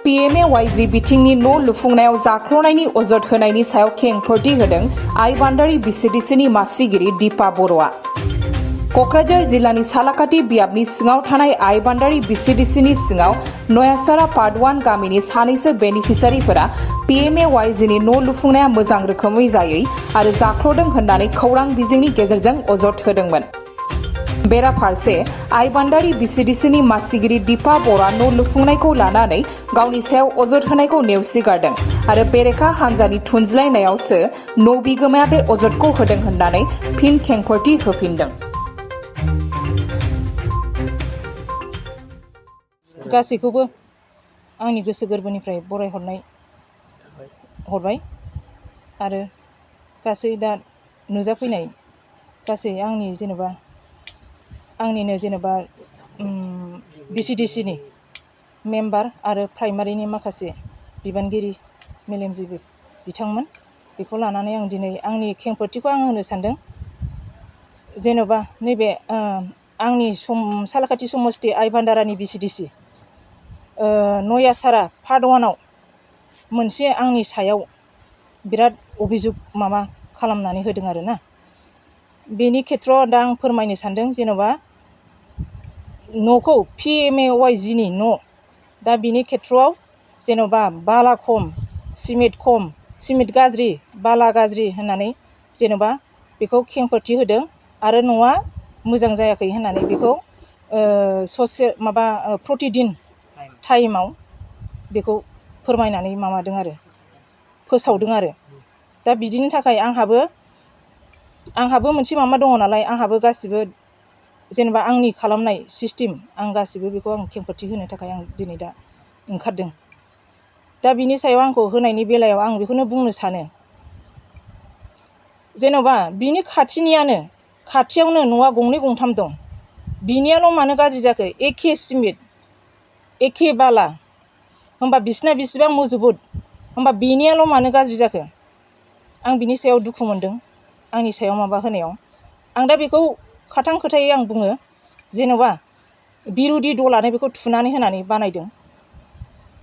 PMAYG बिथिंनि न' लुफुंनायाव जाख्ल'नायनि अजद होनायनि सायाव खेंफोरथि होदों आइबान्दारि BCDCनि मासिगिरि दीपा बर'आ। क'क्राझार जिल्लानि सालाकाटि बियाबनि सिङाव थानाय आइबान्दारि BCDCनि सिङाव नयासारा पार्ट 1 गामिनि सानैसो बेनिफिसारिफोरा PMAYGनि न' लुफुंनाया मोजां रोखोमै जायै आरो जाख्ल'दों होननानै खौरां बिजोंनि गेजेरजों अजद होदोंमोन। बेराफारसे आइबान्दारि BCDCनि मासिगिरि दीपा बर'आ न' लुफुंनायखौ लानानै गावनि सायाव अजद होनायखौ नेवसिगारदों आरो बेरेखा हान्जानि थुनज्लायनायावसो न' बिगोमाया बे अजदखौ होदों होननानै फिन खेंफोरथि होफिनदों। गासैखौबो आंनि गोसो गोरबोनिफ्राय हरबाय आरो गासै दा नुजाफैनाय गासै आंनिनो BCDCनि मेम्बार आरो प्राइमारिनि माखासे बिबानगिरि मेलेमजिबि बिथांमोन, बेखौ लानानै आं दिनै आंनि खेंफोरथिखौ आं होनो सानदों। जेन'बा नैबे आंनि सालाकाटि समस्ति आइबान्दारानि BCDC नयासारा पार्ट 1 आव मोनसे आंनि सायाव बिराद अभिजुग खालामनानै होदों आरोना। बेनि खेथ्रआव दा आं फोरमायनो सानदों। जेन'बा न'खौ PMAYGनि न' दा बिनि खेथ्रआव जेन'बा बाला खम, सिमेन्ट गाज्रि, बाला गाज्रि होननानै जेन'बा बेखौ खेंफोरथि होदों आरो न'आ मोजां जायाखै होननानै बेखौ प्रतिदिन टाइमाव बेखौ फोरमायनानै फोसावदों आरो। दा बिदिनि थाखाय आंहाबो मोनसे दङ नालाय, आंहाबो गासिबो जेनेबा आंनि खालामनाय सिस्टेम आं गासिबो बेखौ आं खेंफोरथि होनो थाखाय आं दिनै दा ओंखारदों। दा बिनि सायाव आंखौ होनायनि बेलायाव आं बेखौनो बुंनो सानो, जेन'बा बिनि खाथियावनो न'आ गंनै गंथाम दं, बिनियाल' मानो गाज्रि जाखो? एखे सिमेन्ट एखे बाला होमबा बिसिना बेसेबां मजबुत, होमबा बेनियाल' मानो गाज्रि जाखो? आं बिनि सायाव दुखु मोनदों। आंनि सायाव होनायाव आं दा बेखौ खाथां खोथायै आं बुङो। जेन'बा बिर'धि दलानो बेखौ थुनानै होनानै बानायदों।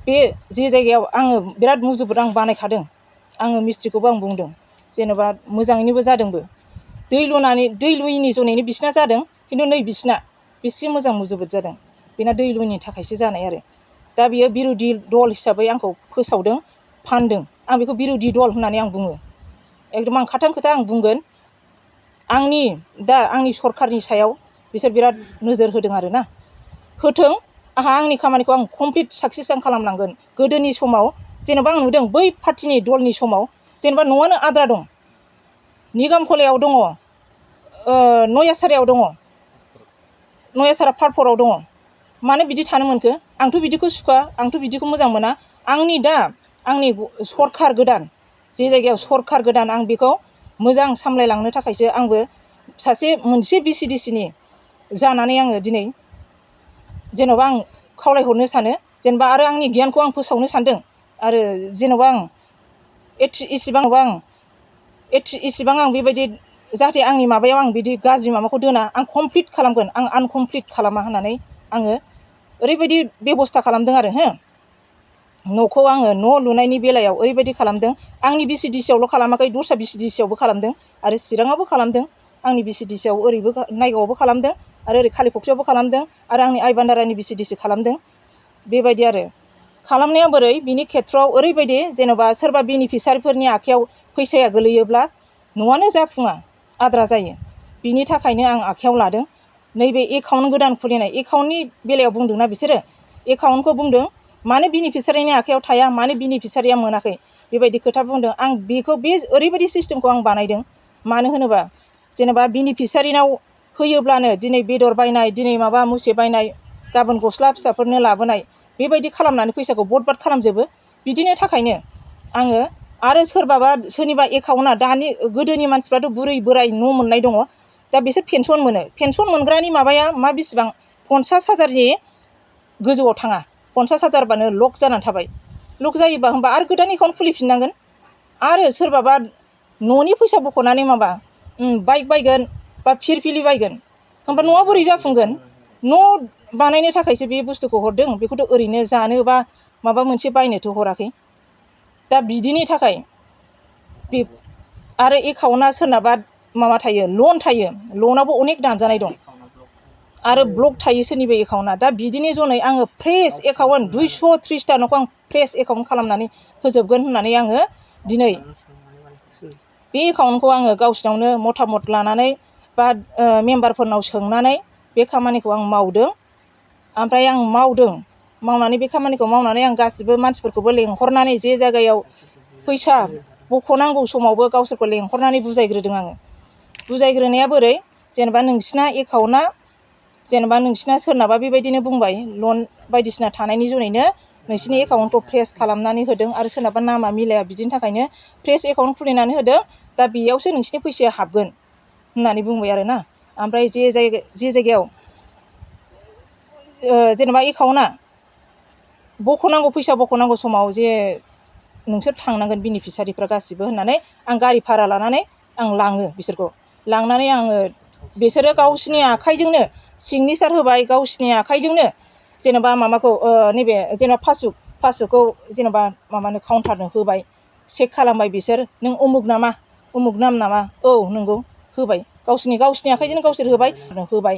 बे जे जायगायाव आङो बिराद मुजुबुत आं बानायखादों, आङो मिस्ट्रिखौबो आं बुंदों, जेन'बा मोजाङैनोबो जादोंबो। दै लुयैनि जुनैनो बिसिना जादों, खिन्थु नै बिसिना बेसे मोजां मुजुबुत जादों। बेना दै लुयैनि थाखायसो जानाय आरो। दा बियो बिर'धि दल हिसाबै आंखौ फोसावदों, फानदों। आं बेखौ बिर'धि दल होननानै आं बुङो। एकदम आं खाथां खोथा आं बुंगोन। आंनि सरखारनि सायाव बिसोर बिराद नोजोर होदों आरोना। होथों, आंनि खामानिखौ आं कमप्लिट साक्सेस आं खालामलांगोन। गोदोनि समाव जेन'बा आं नुदों बै पार्टिनि दलनि समाव जेनेबा न'आनो आद्रा दं, निगामखलायाव दङ, नयासारायाव दङ, नयासारा पार्ट 4 आव दङ। मानो बिदि थानो मोनखो? आंथ' बिदिखौ सुखुवा, आंथ' बिदिखौ मोजां मोना। आंनि सरखार गोदान, जे जायगायाव सरखार गोदान, आं बेखौ मोजां सामलायलांनो थाखायसो आंबो मोनसे BCDCनि जानानै आङो दिनै जेन'बा आं खावलायहरनो सानो, जेनेबा आरो आंनि गियानखौ आं फोसावनो सानदों। आरो जेन'बा आं इसिबां आं बेबायदि जाहाथे आंनि माबायाव आं बिदि गाज्रि माबाखौ दोना, आं कमप्लिट खालामगोन, आं आनकमप्लिट खालामा होननानै आङो ओरैबायदि बेब'स्था खालामदों आरो न'खौ आङो न' लुनायनि बेलायाव ओरैबायदि खालामदों। आंनि BCDCआवल' खालामाखै, दस्रा BCDCआवबो खालामदों आरो चिराङावबो खालामदों। आंनि BCDCआव ओरैबो नायगावआवबो खालामदों आरो ओरै कालिफख्रियावबो खालामदों आरो आंनि आइबान्दारानि BCDC खालामदों। बेबायदि आरो खालामनाया बोरै? बिनि खेथ्रआव ओरैबायदि, जेन'बा सोरबा बेनिफिसारिफोरनि आखायाव फैसाया गोलैयोब्ला न'आनो जाफुङा, आद्रा जायो। बिनि थाखायनो आं आखायाव लादों। नैबे एकाउन्ट गोदान खुलिनाय एकाउन्टनि बेलायाव बुंदोंना बिसोरो, एकाउन्टखौ बुंदों मानो बेनिफिसारिनि आखायाव थाया, मानो बेनिफिसारिया मोनाखै, बेबायदि खोथा बुंदों। आं बेखौ ओरैबायदि सिस्टेमखौ आं बानायदों। मानो होनोबा जेनेबा बेनिफिसारिनाव होयोब्लानो दिनै बेदर बायनाय, दिनै माबा मुसे बायनाय, गाबोन गस्ला फिसाफोरनो लाबोनाय, बेबायदि खालामनानै फैसाखौ बरबाद खालामजोबो। बिदिनि थाखायनो आङो आरो सोरनिबा एकाउन्टआ गोदोनि मानसिफ्राथ' बुरै बोराय न' मोननाय दङ। दा बिसोर पेन्सन मोनो। पेन्सन मोनग्रानि माबाया बेसेबां? 50,000नि गोजौआव थाङा। 50,000बानो लक जानानै थाबाय। लक जायोबा होमबा आरो गोदान एकाउन्ट खुलिफिननांगोन। आरो सोरबाबा न'नि फैसा बख'नानै बाइक बायगोन बा फिरफिलि बायगोन, होमबा न'आ बोरै जाफुंगोन? न' बानायनो थाखायसो बे बुस्थुखौ हरदों, बेखौथ' ओरैनो जानो बा माबा मोनसे बायनोथ' हराखै। दा बिदिनि थाखाय बे आरो एकाउन्टआ सोरनाबा माबा थायो, लन थायो, लनावबो अनेक दानजानाय दं आरो ब्लक थायो सोरनिबा एकाउन्टआ। दा बिदिनि जनै आङो फ्रेस एकाउन्ट 230टा न'खौ आं फ्रेस एकाउन्ट खालामनानै होजोबगोन होननानै आङो दिनै बे एकाउन्टखौ आङो गावसिनावनो मतामत लानानै बा मेम्बारफोरनाव सोंनानै बे खामानिखौ आं मावदों। ओमफ्राय आं मावदों, मावनानै बे खामानिखौ मावनानै आं गासिबो मानसिफोरखौबो लेंहरनानै जे जायगायाव फैसा बख'नांगौ समावबो गावसोरखौ लेंहरनानै बुजायग्रोदों आङो। बुजायग्रोनाया बोरै, जेनेबा नोंसिना एकाउन्टआ जेनेबा नोंसिना सोरनाबा बेबायदिनो बुंबाय लन बायदिसिना थानायनि जुनैनो नोंसिनि एकाउन्टखौ फ्रेस खालामनानै होदों आरो सोरनाबा नामा मिलाया, बिदिनि थाखायनो फ्रेस एकाउन्ट खुलिनानै होदों, दा बेयावसो नोंसिनि फैसाया हाबगोन होननानै बुंबाय आरोना। ओमफ्राय जे जायगायाव जेनेबा एकाउन्टआ बख'नांगौ, फैसा बख'नांगौ समाव जे नोंसोर थांनांगोन बेनिफिसारिफ्रा गासिबो होननानै आं गारि भारा लानानै आं लाङो बिसोरखौ। लांनानै आङो बिसोरो गावसिनि आखाइजोंनो सिगनेसार होबाय, गावसिनि आखाइजोंनो जेनेबा माबाखौ नैबे जेनेबा पासबुकखौ जेनेबा माबानो काउन्टारनो होबाय, चेक खालामबाय बिसोर, नों उमुक नामा, उमुक नाम नामा, औ नंगौ, होबाय, गावसिनि आखाइजोंनो गावसोर होबाय,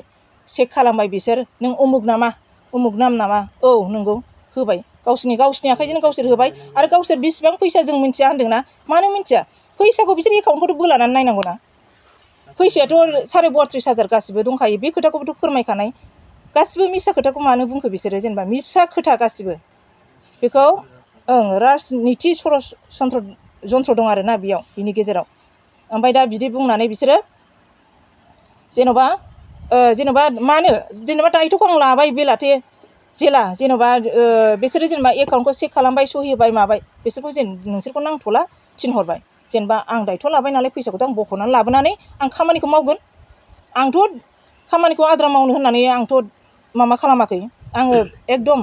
चेक खालामबाय बिसोर, नों उमुक नामा, उमुक नाम नामा, औ नंगौ, होबाय, गावसिनि आखाइजोंनो गावसोर होबाय। आरो गावसोर बेसेबां फैसा जों मिथिया होनदोंना, मानो मिथिया, फैसाखौ बिसोर एकाउन्टखौथ' बोलानानै नायनांगौ ना, फैसायाथ' 32,000 गासिबो दंखायो, बे खोथाखौबोथ' फोरमायखानाय। गासिबो मिसा खोथाखौ मानो बुंखो बिसोरो, जेनेबा मिसा खोथा गासिबो। बेखौ राजनिति जन्त्र दं आरोना बेयाव, बिनि गेजेराव। ओमफ्राय दा बिदि बुंनानै बिसोरो जेनेबा मानो, जेनेबा दायथ'खौ आं लाबाय बेलाथे जेला, जेनेबा बिसोरो जेनेबा एकाउन्टखौ चेक खालामबाय, सहि होबाय, माबाय, बिसोरखौ नोंसोरखौ नांथ'ला थिनहरबाय। जेनेबा आं दायथ' लाबाय नालाय फैसाखौथ' आं बख'नानै लाबोनानै आं खामानिखौ मावगोन। आंथ' खामानिखौ आद्रा मावनो होननानै आंथ' माबा खालामाखै, आङो एकदम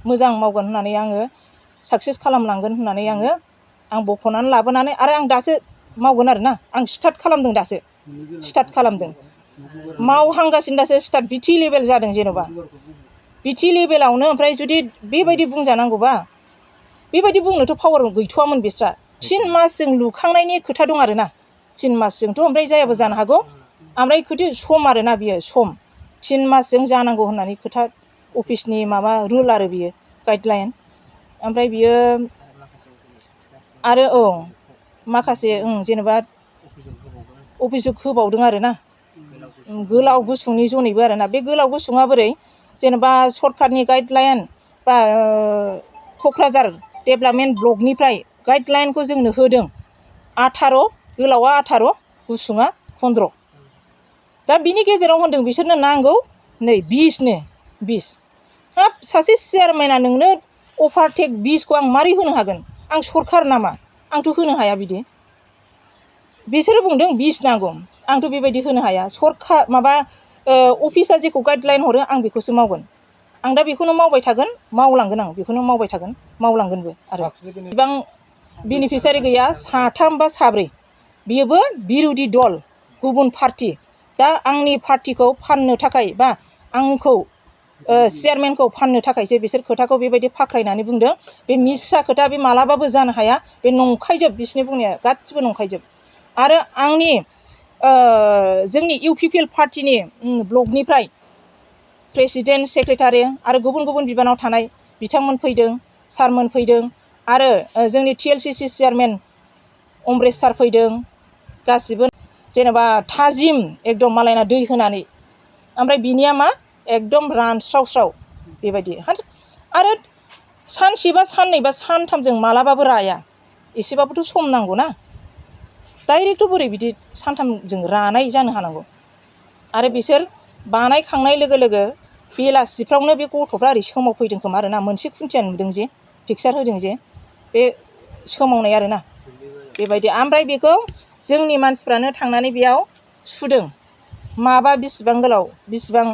मोजां मावगोन होननानै आङो साक्सेस खालामलांगोन होननानै आं बख'नानै लाबोनानै आरो आं दासो मावगोन आरोना, आं स्टार्ट खालामदों, दासो स्टार्ट खालामदों, मावहांगासिनो दासो स्टार्ट, बिटि लेभेल जादों जेन'बा बिटि लेभेलावनो। ओमफ्राय जुदि बेबायदि बुंजानांगौबा, बेबायदि बुंनोथ' पावार गैथ'वामोन बिस्रा। 3 मासजों लुखांनायनि खोथा दं आरोना, 3 मासजोंथ' ओमफ्राय जायाबो जानो हागौ, ओमफ्राय खोथा सम आरोना बियो, सम 3 मासजों जानांगौ होननानै खोथा, अफिसनि माबा रुल आरो बियो, गाइडलाइन। ओमफ्राय बियो आरो माखासे जेनेबा अफिसाव होबावदों आरोना, गोलाव गुसुंनि जनैबो आरोना। बे गोलाव गुसुङा बोरै, जेनेबा सरखारनि गाइडलाइन बा क'क्राझार डेभेलपमेन्ट ब्लकनिफ्राय गाइडलाइनखौ जोंनो होदों 18, गोलावा 18, गुसुङा 15। दा बिनि गेजेराव होनदों बिसोरनो नांगौ नै 20 हाब सासे चेयारमेना नोंनो अभारटेक 20खौ आं मारै होनो हागोन, आं सरखार नामा, आंथ' होनो हाया बिदि। बिसोरो बुंदों 20 नांगौ, आंथ' बेबायदि होनो हाया। सरखार माबा अफिसा जेखौ गाइडलाइन हरो आं बेखौसो मावगोन, आं दा बेखौनो मावबाय थागोन, मावलांगोन, आं बेखौनो मावबाय थागोन, मावलांगोनबो। आरो गोबां बेनिफिसारि गैया, 3 बा 4, बियोबो बिरोधि दल, गुबुन पार्टि। दा आंनि पार्टिखौ फाननो थाखाय बा आंखौ चेयारमेनखौ फाननो थाखायसो बिसोर खोथाखौ बेबायदि फाख्रायनानै बुंदों। बे मिसा खोथा, बे मालाबाबो जानो हाया, बे नंखायजोब, बिसोरनि बुंनाया गासिबो नंखायजोब। आरो आंनि जोंनि UPPL पार्टिनि ब्लकनिफ्राय प्रेसिडेन्ट, सेक्रेटारि आरो गुबुन गुबुन बिबानाव थानाय बिथांमोन फैदों, सारमोन फैदों, आरो जोंनि TLCC चेयारमेन अमरेश सार फैदों, गासिबो जेनेबा थाजिम एकदम मालायना दै होनानै, ओमफ्राय बिनिया मा एकदम रानस्रावस्राव बेबायदि। आरो सानसे बा साननै बा सानथामजों मालाबाबो राया, एसेबाबोथ' सम नांगौ ना, डाइरेक्टथ' बोरै बिदि सानथामजों रानाय जानो हानांगौ। आरो बिसोर बानायखांनाय लोगो लोगो बेलासिफ्रावनो बे गथ'फ्रा ओरै सोमावफैदों खोमा आरोना, मोनसे खुन्थिया नुदों जे पिक्सार होदों जे, बे सोमावनाय आरोना बेबायदि। ओमफ्राय बेखौ जोंनि मानसिफ्रानो थांनानै बेयाव सुदों, माबा बिसिबां गोलाव, बिसिबां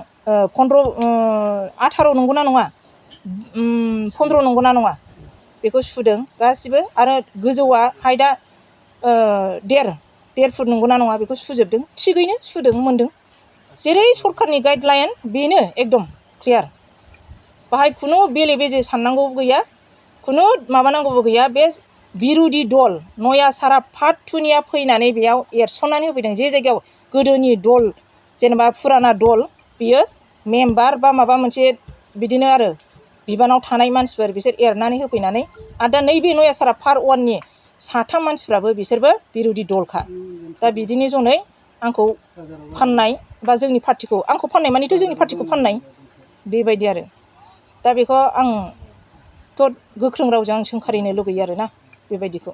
18 नंगौना नङा, 15 नंगौना नङा, बेखौ सुदों गासिबो। आरो गोजौआ हाइटआ 1.5 फुट नंगौना नङा, बेखौ सुजोबदों, थिगैनो सुदों, मोनदों। जेरै सरखारनि गाइडलाइन बेनो एकदम क्लियार बाहाय खुनु बेले बेजे साननांगौबो गैया खुनु माबानांगौबो गैया बे बिरोधि दल नया सारा फाथुनिया फैनानै बेयाव एरसननानै होफैदों जे जायगायाव गोदोनि दल जेनेबा फुराना दल बियो मेम्बार बा माबा मोनसे बिदिनो आरो बिबानाव थानाय मानसिफोर बिसोर एरनानै होफैनानै आरो दा नैबे नया सारा पार्ट 1 नि साथाम मानसिफ्राबो बिसोरबो बिरोधि दलखा दा बिदिनि जनै आंखौ फाननाय बा जोंनि पार्टिखौ आंखौ फाननाय मानिथ' जोंनि पार्टिखौ फाननाय बेबायदि आरो दा बेखौ आंथ' गोख्रों रावजों आं सोंखारिनो लुगैयो आरोना बेबायदिखौ